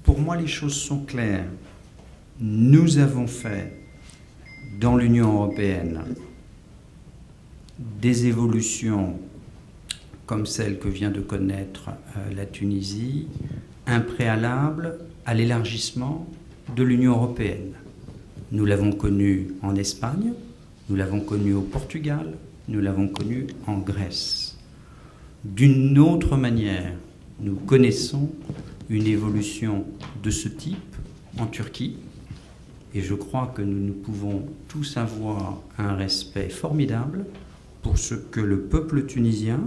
Pour moi, les choses sont claires. Nous avons fait dans l'Union européenne des évolutions comme celle que vient de connaître la Tunisie, un préalable à l'élargissement de l'Union européenne. Nous l'avons connu en Espagne, nous l'avons connu au Portugal, nous l'avons connu en Grèce. D'une autre manière, nous connaissons une évolution de ce type en Turquie, et je crois que nous pouvons tous avoir un respect formidable pour ce que le peuple tunisien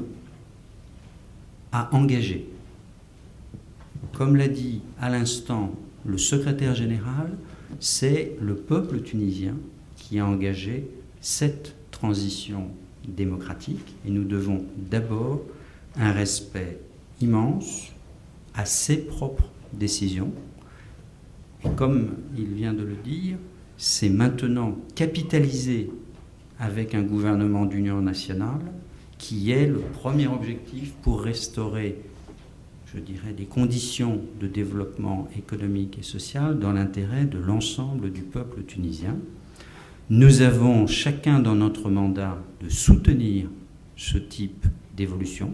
a engagé. Comme l'a dit à l'instant le secrétaire général, c'est le peuple tunisien qui a engagé cette transition démocratique et nous devons d'abord un respect immense à ses propres décisions. Et comme il vient de le dire, c'est maintenant capitaliser avec un gouvernement d'union nationale qui est le premier objectif pour restaurer, je dirais, des conditions de développement économique et social dans l'intérêt de l'ensemble du peuple tunisien. Nous avons chacun dans notre mandat de soutenir ce type d'évolution.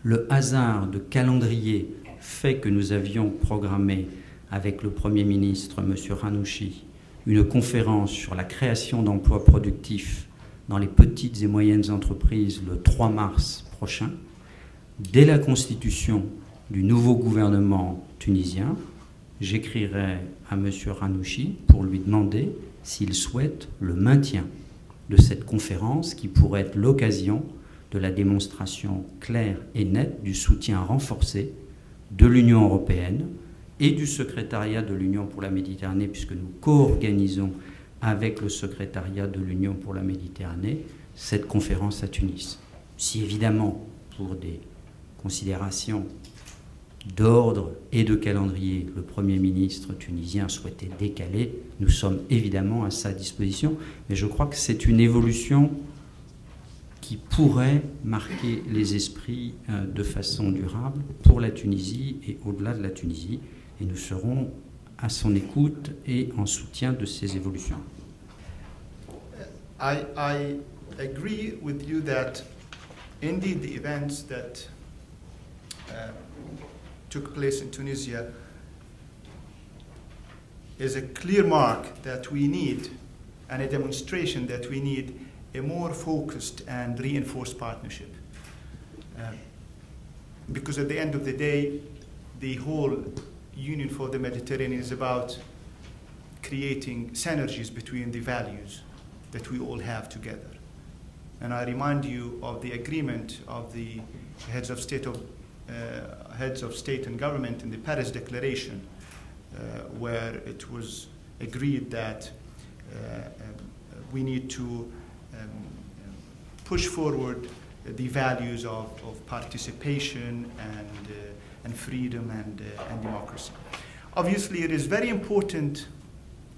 Le hasard de calendrier fait que nous avions programmé avec le Premier ministre, M. Ranouchi, une conférence sur la création d'emplois productifs dans les petites et moyennes entreprises le 3 mars prochain. Dès la constitution du nouveau gouvernement tunisien, j'écrirai à M. Ranouchi pour lui demander s'il souhaite le maintien de cette conférence qui pourrait être l'occasion de la démonstration claire et nette du soutien renforcé de l'Union européenne et du secrétariat de l'Union pour la Méditerranée, puisque nous co-organisons avec le secrétariat de l'Union pour la Méditerranée cette conférence à Tunis. Si évidemment, pour des considérations d'ordre et de calendrier, le Premier ministre tunisien souhaitait décaler, nous sommes évidemment à sa disposition, mais je crois que c'est une évolution qui pourrait marquer les esprits de façon durable pour la Tunisie et au-delà de la Tunisie, et nous serons à son écoute et en soutien de ces évolutions. I agree with you that indeed the events that took place in Tunisia is a clear mark that we need and a demonstration that we need a more focused and reinforced partnership. Because at the end of the day, the whole Union for the Mediterranean is about creating synergies between the values that we all have together. And I remind you of the agreement of the heads of state and government in the Paris Declaration, where it was agreed that we need to push forward the values of participation and freedom and democracy. Obviously, it is very important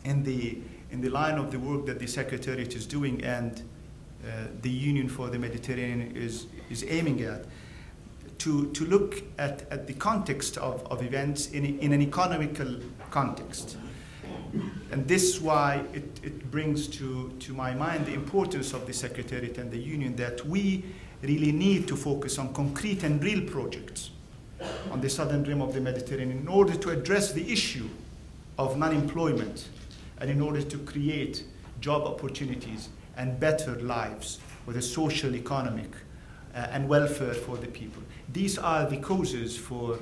in the line of the work that the Secretariat is doing and the Union for the Mediterranean is aiming at, to look at the context of events in an economical context. And this is why it brings to my mind the importance of the Secretariat and the Union, that we really need to focus on concrete and real projects on the southern rim of the Mediterranean in order to address the issue of non-employment and in order to create job opportunities and better lives with a social, economic, and welfare for the people. These are the causes for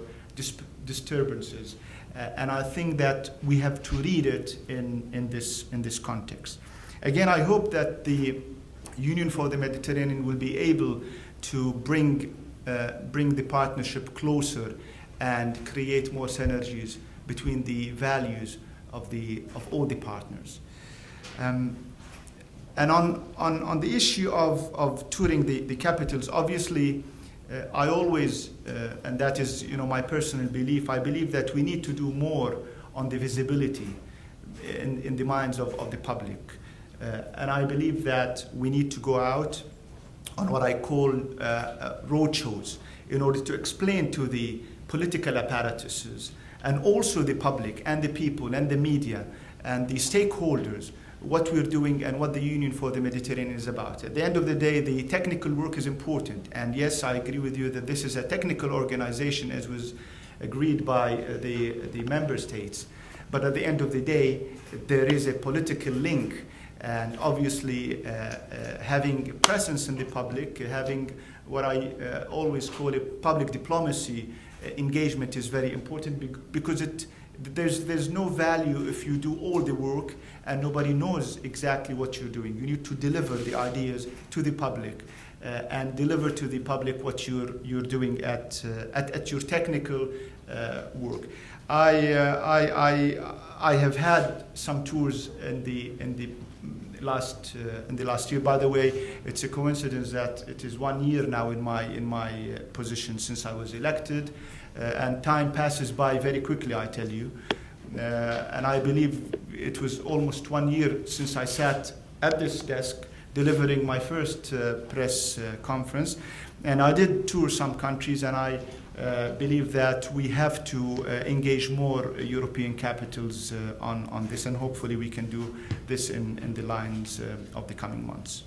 disturbances, and I think that we have to read it in this context. Again, I hope that the Union for the Mediterranean will be able to bring the partnership closer and create more synergies between the values of all the partners. And on the issue of touring the capitals, obviously, I always, and that is my personal belief, I believe that we need to do more on the visibility in the minds of the public. And I believe that we need to go out on what I call roadshows in order to explain to the political apparatuses and also the public and the people and the media and the stakeholders what we're doing and what the Union for the Mediterranean is about. At the end of the day, the technical work is important. And yes, I agree with you that this is a technical organization as was agreed by the member states. But at the end of the day, there is a political link. And obviously, having presence in the public, having what I always call a public diplomacy engagement is very important because there's no value if you do all the work and nobody knows exactly what you're doing. You need to deliver the ideas to the public and deliver to the public what you're doing at your technical work. I have had some tours in the last year. By the way, it's a coincidence that it is 1 year now in my position since I was elected. And time passes by very quickly, I tell you. And I believe it was almost 1 year since I sat at this desk delivering my first press conference. And I did tour some countries, and I believe that we have to engage more European capitals on this, and hopefully we can do this in the lines of the coming months.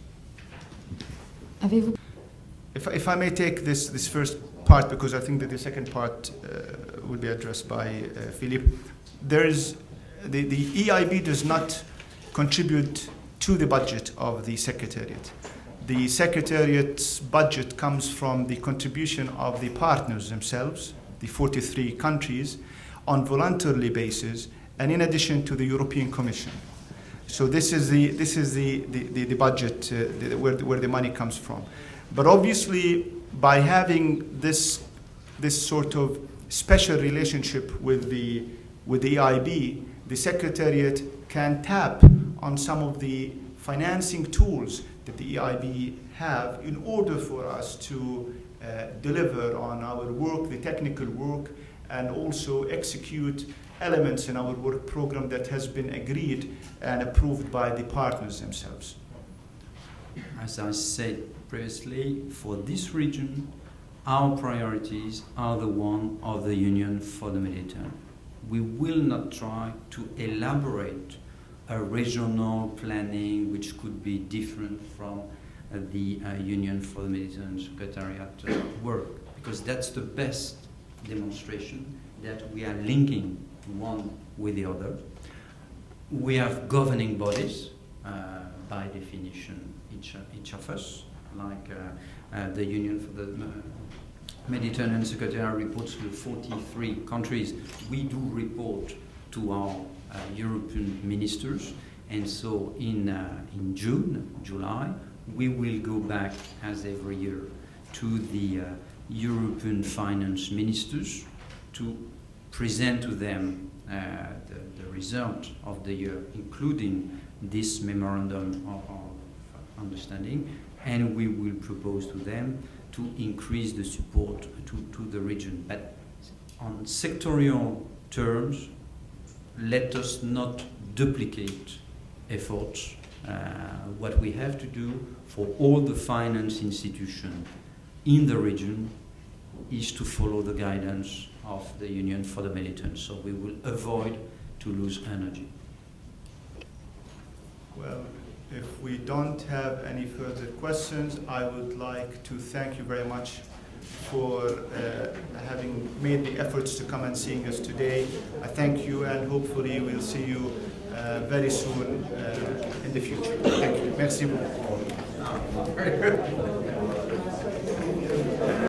If I may take this first part, because I think that the second part will be addressed by Philippe. The EIB does not contribute to the budget of the Secretariat. The Secretariat's budget comes from the contribution of the partners themselves, the 43 countries, on voluntary basis, and in addition to the European Commission. So this is the budget where the money comes from. But obviously, by having this sort of special relationship with the EIB, the Secretariat can tap on some of the financing tools that the EIB have in order for us to deliver on our work, the technical work, and also execute elements in our work program that has been agreed and approved by the partners themselves. As I said previously, for this region, our priorities are the one of the Union for the Mediterranean. We will not try to elaborate a regional planning which could be different from the Union for the Mediterranean Secretariat work, because that's the best demonstration that we are linking one with the other. We have governing bodies, by definition, each of us, like the Union for the Mediterranean Secretariat reports to 43 countries. We do report to our European ministers, and so in July, we will go back, as every year, to the European finance ministers to present to them the result of the year, including this memorandum of understanding, and we will propose to them to increase the support to the region. But on sectorial terms, let us not duplicate efforts. What we have to do for all the finance institutions in the region is to follow the guidance of the Union for the Mediterranean, so we will avoid to lose energy. Well, if we don't have any further questions, I would like to thank you very much for having made the efforts to come and seeing us today. I thank you, and hopefully we'll see you very soon in the future. Thank you. Merci beaucoup.